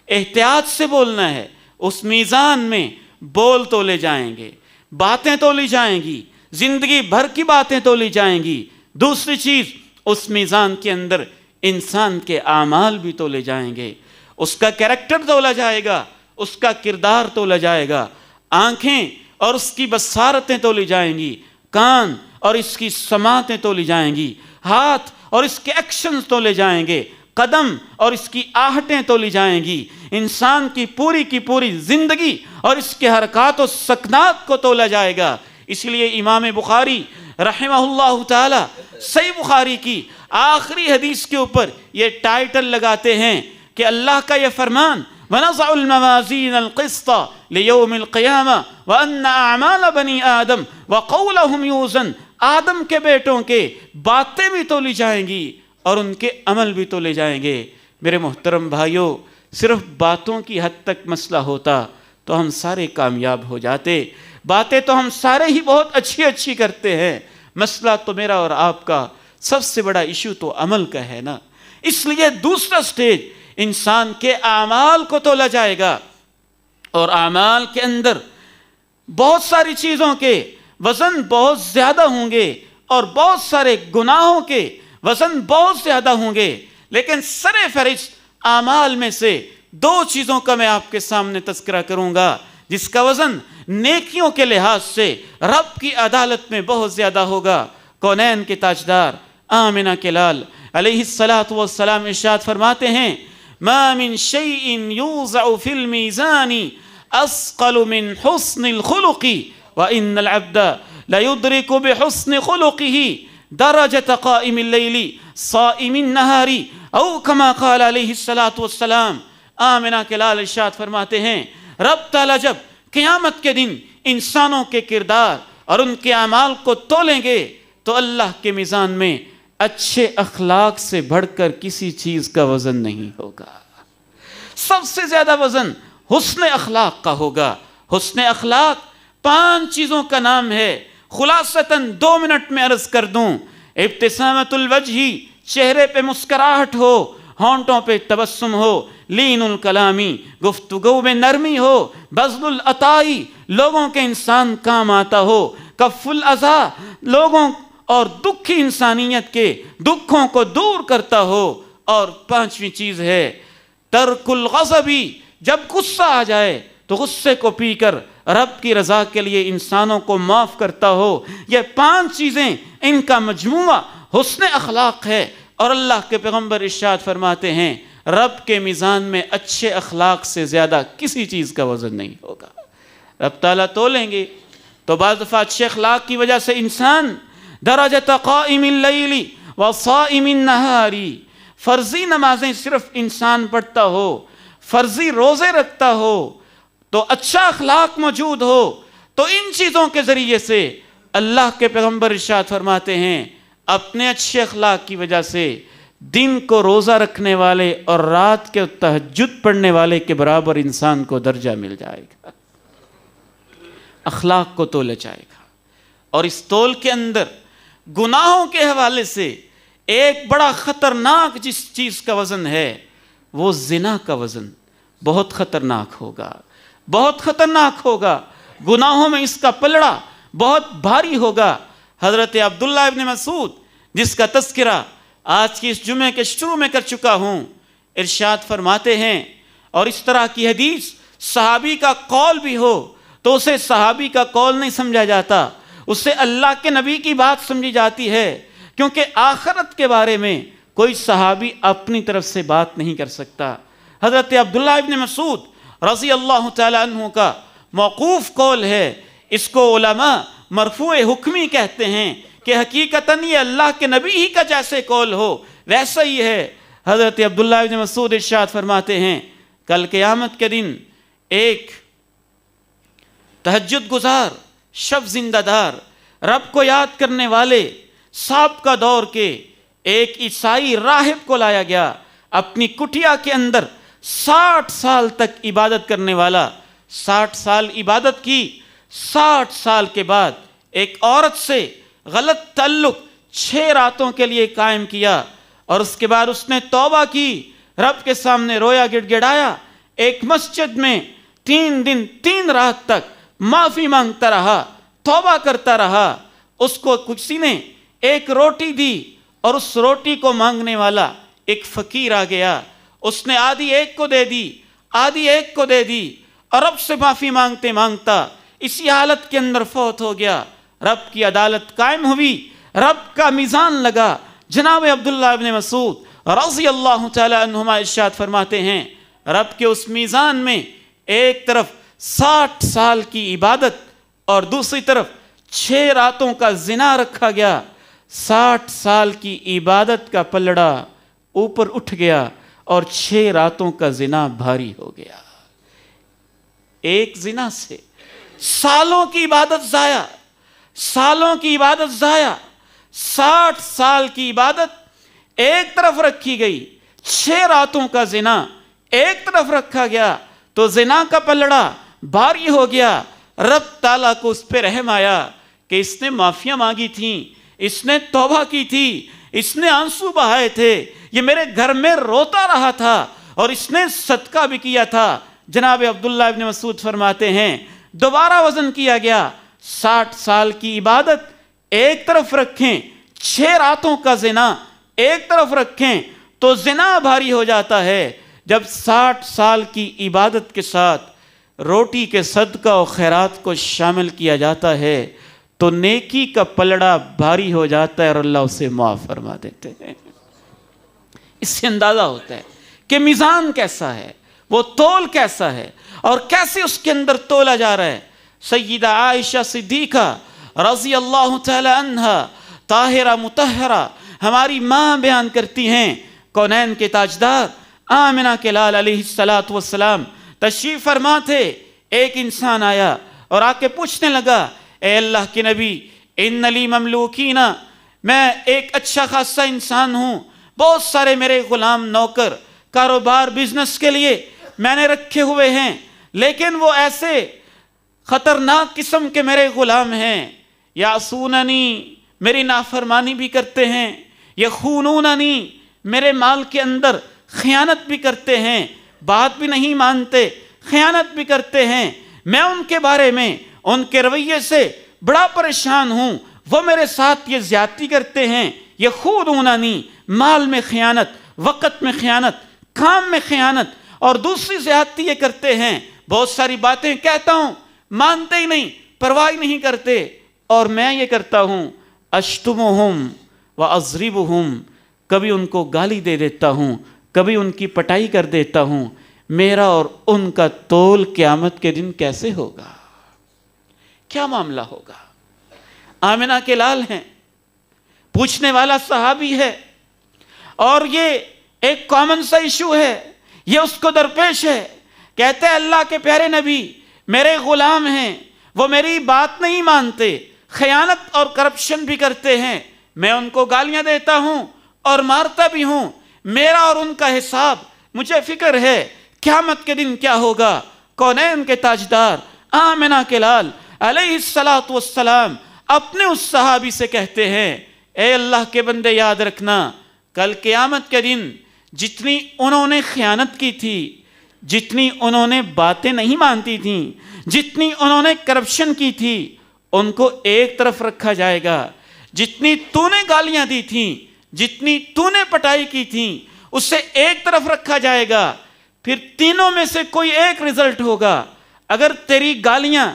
احتیاط سے بولنا ہے۔ اس میزان میں بول تولے جائیں گے، باتیں تولی جائیں گی، زندگی بھر کی باتیں تولی جائیں گی۔ دوسری چیز، اس میزان کے اندر انسان کے اعمال بھی تولے جائیں گے، اس کا کیریکٹر تولا جائے گا، اس کا کردار تولا جائے گا۔ آنکھیں اور اس کی بصارتیں تولی جائیں گی، کان اور اس کی سماعتیں تولی جائیں گی، ہاتھ اور اس کے ایکشنز تولے جائیں گے، قدم اور اس کی آہٹیں تولی جائیں گی، انسان کی پوری زندگی اور اس کے حرکات و سکنات کو تولا جائے گا۔ اس لیے امام بخاری رحمہ اللہ تعالی صحیح بخاری کی آخری حدیث کے اوپر یہ ٹائٹل لگاتے ہیں کہ اللہ کا یہ فرمان وَنَضَعُ الْمَوَازِينَ الْقِسْطَ لِيَوْمِ الْقِيَامَةِ وَأَنَّ أَعْمَالَ بَنِي آدَمَ وَقَوْلَهُمْ يُوزَنُ، آدم کے بیٹوں کے باتیں بھی تولی جائیں گی اور ان کے عمل بھی تولے جائیں گے۔ میرے محترم بھائیوں، صرف باتوں کی حد تک مسئلہ ہوتا تو ہم سارے کامیاب ہو جاتے، باتیں تو ہم سارے ہی بہت اچھی کرتے ہیں، مسئلہ تو میرا اور آپ کا سب سے بڑا ایشو تو عمل کا ہے نا، اس لیے دوسرا سٹیج انسان کے اعمال کو تولا جائے گا، اور اعمال کے اندر بہت ساری چیزوں کے وزن بہت زیادہ ہوں گے اور بہت سارے گناہوں کے وزن بہت زیادہ ہوں گے، لیکن سر فہرست اعمال میں سے 2 چیزوں کا میں آپ کے سامنے تذکرہ کروں گا جس کا وزن نیکیوں کے لحاظ سے رب کی عدالت میں بہت زیادہ ہوگا۔ کونین کے تاجدار آمنہ کے لال علیہ السلام ارشاد فرماتے ہیں ما من شیء یوضع فی المیزان اثقل من حسن الخلق وان العبد لیدرک بحسن خلقه درجة قائم اللیل صائم النہار او کما قال علیہ السلام۔ آمنہ کے لال ارشاد فرماتے ہیں رب تعالیٰ جب قیامت کے دن انسانوں کے کردار اور ان کے اعمال کو تولیں گے تو اللہ کے میزان میں اچھے اخلاق سے بڑھ کر کسی چیز کا وزن نہیں ہوگا، سب سے زیادہ وزن حسن اخلاق کا ہوگا۔ حسن اخلاق 5 چیزوں کا نام ہے، خلاصتاً 2 منٹ میں عرض کر دوں۔ ابتسامت الوجہ، چہرے پہ مسکراہٹ ہو، ہونٹوں پہ تبسم ہو، لین الکلامی، گفتگو میں نرمی ہو، بذل العطائی، لوگوں کے انسان کام آتا ہو، کف الاذی، لوگوں اور دکھی انسانیت کے دکھوں کو دور کرتا ہو، اور 5ویں چیز ہے ترک الغضب، جب غصہ آ جائے تو غصے کو پی کر رب کی رضا کے لیے انسانوں کو معاف کرتا ہو۔ یہ 5 چیزیں، ان کا مجموعہ حسن اخلاق ہے، اور اللہ کے پیغمبر ارشاد فرماتے ہیں رب کے میزان میں اچھے اخلاق سے زیادہ کسی چیز کا وزن نہیں ہوگا۔ رب تعالیٰ تولیں گے تو بعض دفعہ اچھے اخلاق کی وجہ سے انسان درجۃ قائم اللیل وصائم النہار، فرضی نمازیں صرف انسان پڑھتا ہو، فرضی روزے رکھتا ہو، تو اچھا اخلاق موجود ہو، تو ان چیزوں کے ذریعے سے اللہ کے پیغمبر ارشاد فرماتے ہیں اپنے اچھے اخلاق کی وجہ سے دن کو روزہ رکھنے والے اور رات کے تہجد پڑھنے والے کے برابر انسان کو درجہ مل جائے گا۔ اخلاق کو تولا جائے گا، اور اس تول کے اندر گناہوں کے حوالے سے ایک بڑا خطرناک جس چیز کا وزن ہے وہ زنا کا وزن بہت خطرناک ہوگا، بہت خطرناک ہوگا۔ گناہوں میں اس کا پلڑا بہت بھاری ہوگا۔ حضرت عبداللہ ابن مسعود جس کا تذکرہ آج کی اس جمعے کے شروع میں کر چکا ہوں، ارشاد فرماتے ہیں، اور اس طرح کی حدیث صحابی کا قول بھی ہو تو اسے صحابی کا قول نہیں سمجھا جاتا، اسے اللہ کے نبی کی بات سمجھی جاتی ہے، کیونکہ آخرت کے بارے میں کوئی صحابی اپنی طرف سے بات نہیں کر سکتا۔ حضرت عبداللہ ابن مسعود رضی اللہ تعالیٰ عنہ کا موقوف قول ہے، اس کو علماء مرفوع حکمی کہتے ہیں کہ حقیقتاً یہ اللہ کے نبی ہی کا جیسے قول ہو ویسا ہی ہے۔ حضرت عبداللہ ابن مسعود ارشاد فرماتے ہیں کل قیامت کے دن ایک تہجد گزار، شب زندہ دار، رب کو یاد کرنے والے سابقہ دور کے ایک عیسائی راہب کو لایا گیا، اپنی کٹیا کے اندر 60 سال تک عبادت کرنے والا، 60 سال عبادت کی، 60 سال کے بعد ایک عورت سے غلط تعلق 6 راتوں کے لیے قائم کیا، اور اس کے بعد اس نے توبہ کی، رب کے سامنے رویا، گڑ گڑایا، ایک مسجد میں 3 دن 3 رات تک معافی مانگتا رہا، توبہ کرتا رہا۔ اس کو کسی نے ایک روٹی دی، اور اس روٹی کو مانگنے والا ایک فقیر آ گیا، اس نے آدھی ایک کو دے دی، آدھی ایک کو دے دی، اور رب سے معافی مانگتے مانگتا اسی حالت کے اندر فوت ہو گیا۔ رب کی عدالت قائم ہوئی، رب کا میزان لگا۔ جناب عبداللہ ابن مسعود رضی اللہ تعالی عنہما ارشاد فرماتے ہیں رب کے اس میزان میں ایک طرف 60 سال کی عبادت اور دوسری طرف 6 راتوں کا زنا رکھا گیا۔ 60 سال کی عبادت کا پلڑا اوپر اٹھ گیا اور 6 راتوں کا زنا بھاری ہو گیا۔ ایک زنا سے سالوں کی عبادت ضائع، سالوں کی عبادت ضائع۔ 60 سال کی عبادت ایک طرف رکھی گئی، 6 راتوں کا زنا ایک طرف رکھا گیا، تو زنا کا پلڑا بھاری ہو گیا۔ رب تعالیٰ کو اس پہ رحم آیا کہ اس نے معافیاں مانگی تھیں، اس نے توبہ کی تھی، اس نے آنسو بہائے تھے، یہ میرے گھر میں روتا رہا تھا اور اس نے صدقہ بھی کیا تھا۔ جناب عبداللہ ابن مسعود فرماتے ہیں دوبارہ وزن کیا گیا، 60 سال کی عبادت ایک طرف رکھیں، 6 راتوں کا زنا ایک طرف رکھیں تو زنا بھاری ہو جاتا ہے۔ جب 60 سال کی عبادت کے ساتھ روٹی کے صدقہ و خیرات کو شامل کیا جاتا ہے تو نیکی کا پلڑا بھاری ہو جاتا ہے اور اللہ اسے معاف فرما دیتے ہیں۔ اس سے اندازہ ہوتا ہے کہ میزان کیسا ہے، وہ تول کیسا ہے اور کیسے اس کے اندر تولا جا رہا ہے۔ سیدہ عائشہ صدیقہ رضی اللہ تعالی عنہا طاہرہ مطہرہ ہماری ماں بیان کرتی ہیں، کونین کے تاجدار آمنہ کے لال علیہ السلام تشریف فرما تھے۔ ایک انسان آیا اور آ کے پوچھنے لگا، اے اللہ کے نبی، ان لی مملوکین، میں ایک اچھا خاصا انسان ہوں، بہت سارے میرے غلام نوکر کاروبار بزنس کے لیے میں نے رکھے ہوئے ہیں، لیکن وہ ایسے خطرناک قسم کے میرے غلام ہیں، یعصوننی، میری نافرمانی بھی کرتے ہیں، یخونوننی، میرے مال کے اندر خیانت بھی کرتے ہیں، بات بھی نہیں مانتے، خیانت بھی کرتے ہیں، میں ان کے بارے میں ان کے رویے سے بڑا پریشان ہوں، وہ میرے ساتھ یہ زیادتی کرتے ہیں، یخونوننی، مال میں خیانت، وقت میں خیانت، کام میں خیانت، اور دوسری زیادتی یہ کرتے ہیں، بہت ساری باتیں کہتا ہوں مانتے ہی نہیں، پرواہ نہیں کرتے، اور میں یہ کرتا ہوں اشتمہم واضربہم، کبھی ان کو گالی دے دیتا ہوں، کبھی ان کی پٹائی کر دیتا ہوں، میرا اور ان کا تول قیامت کے دن کیسے ہوگا؟ کیا معاملہ ہوگا؟ آمنہ کے لال ہیں، پوچھنے والا صحابی ہے، اور یہ ایک کامن سا ایشو ہے، یہ اس کو درپیش ہے۔ کہتے ہیں اللہ کے پیارے نبی، میرے غلام ہیں، وہ میری بات نہیں مانتے، خیانت اور کرپشن بھی کرتے ہیں، میں ان کو گالیاں دیتا ہوں اور مارتا بھی ہوں، میرا اور ان کا حساب مجھے فکر ہے، قیامت کے دن کیا ہوگا؟ کونین کے تاجدار آمنہ کے لال علیہ السلام اپنے اس صحابی سے کہتے ہیں، اے اللہ کے بندے یاد رکھنا، کل قیامت کے دن جتنی انہوں نے خیانت کی تھی، جتنی انہوں نے باتیں نہیں مانتی تھیں، جتنی انہوں نے کرپشن کی تھی، ان کو ایک طرف رکھا جائے گا، جتنی تو نے گالیاں دی تھیں، جتنی تو نے پٹائی کی تھیں، اسے ایک طرف رکھا جائے گا، پھر تینوں میں سے کوئی ایک رزلٹ ہوگا۔ اگر تیری گالیاں،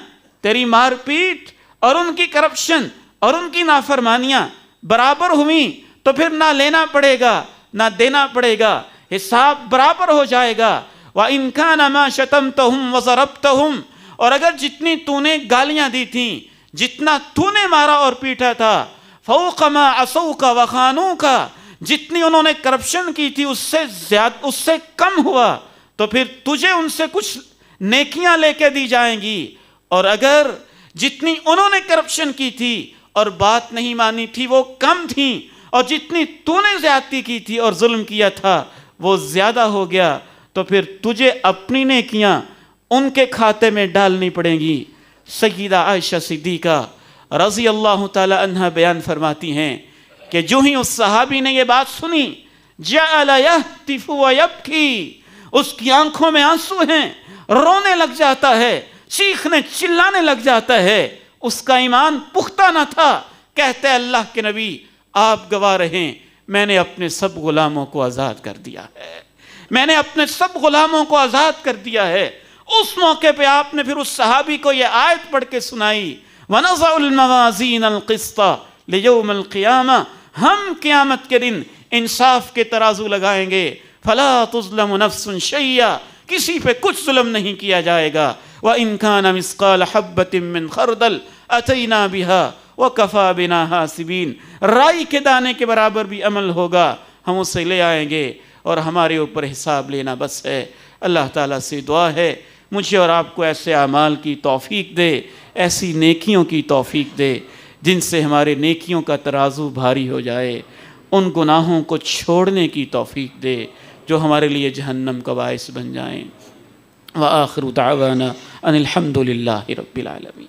تیری مار پیٹ اور ان کی کرپشن اور ان کی نافرمانیاں برابر ہوئیں تو پھر نہ لینا پڑے گا نہ دینا پڑے گا، حساب برابر ہو جائے گا۔ وَإِن كَانَ مَا شَتَمْتَهُمْ وَضَرَبْتَهُمْ، اور اگر جتنی تو نے گالیاں دی تھیں، جتنا تو نے مارا اور پیٹا تھا، فَوْقَ مَا عَصَوْكَ وَخَانُوكَ، جتنی انہوں نے کرپشن کی تھی اس سے کم ہوا تو پھر تجھے ان سے کچھ نیکیاں لے کے دی جائیں گی، اور اگر جتنی انہوں نے کرپشن کی تھی اور بات نہیں مانی تھی وہ کم تھیں، اور جتنی تو نے زیادتی کی تھی اور ظلم کیا تھا وہ زیادہ ہو گیا، تو پھر تجھے اپنی نیکیاں ان کے کھاتے میں ڈالنی پڑیں گی۔ سیدہ عائشہ صدیقہ رضی اللہ تعالی عنہ بیان فرماتی ہیں کہ جو ہی اس صحابی نے یہ بات سنی، جعل یہتف ویبکی، اس کی آنکھوں میں آنسو ہیں، رونے لگ جاتا ہے، چیخنے چلانے لگ جاتا ہے، اس کا ایمان پختہ نہ تھا۔ کہتے ہیں اللہ کے نبی آپ گواہ رہیں، میں نے اپنے سب غلاموں کو آزاد کر دیا ہے، میں نے اپنے سب غلاموں کو آزاد کر دیا ہے۔ اس موقع پہ آپ نے پھر اس صحابی کو یہ آیت پڑھ کے سنائی، وَنَضَعُ الْمَوَازِينَ الْقِسْطَ لِيَوْمِ الْقِيَامَةِ، ہم قیامت کے دن انصاف کے ترازو لگائیں گے، فَلَا تُظْلَمُ نَفْسٌ شَيْئًا، کسی پہ کچھ ظلم نہیں کیا جائے گا، وَإِن كَانَ مِثْقَالَ حَبَّةٍ مِّنْ خَرْدَلٍ أَتَيْنَا بِهَا وَكَفَى بِنَا حَاسِبِينَ، رائی کے دانے کے برابر بھی عمل ہوگا، ہم اسے لے آئیں گے اور ہمارے اوپر حساب لینا بس ہے۔ اللہ تعالیٰ سے دعا ہے مجھے اور آپ کو ایسے اعمال کی توفیق دے، ایسی نیکیوں کی توفیق دے جن سے ہمارے نیکیوں کا ترازو بھاری ہو جائے، ان گناہوں کو چھوڑنے کی توفیق دے جو ہمارے لیے جہنم کا باعث بن جائیں۔ وآخر دعوانا ان الحمد للہ رب العالمین۔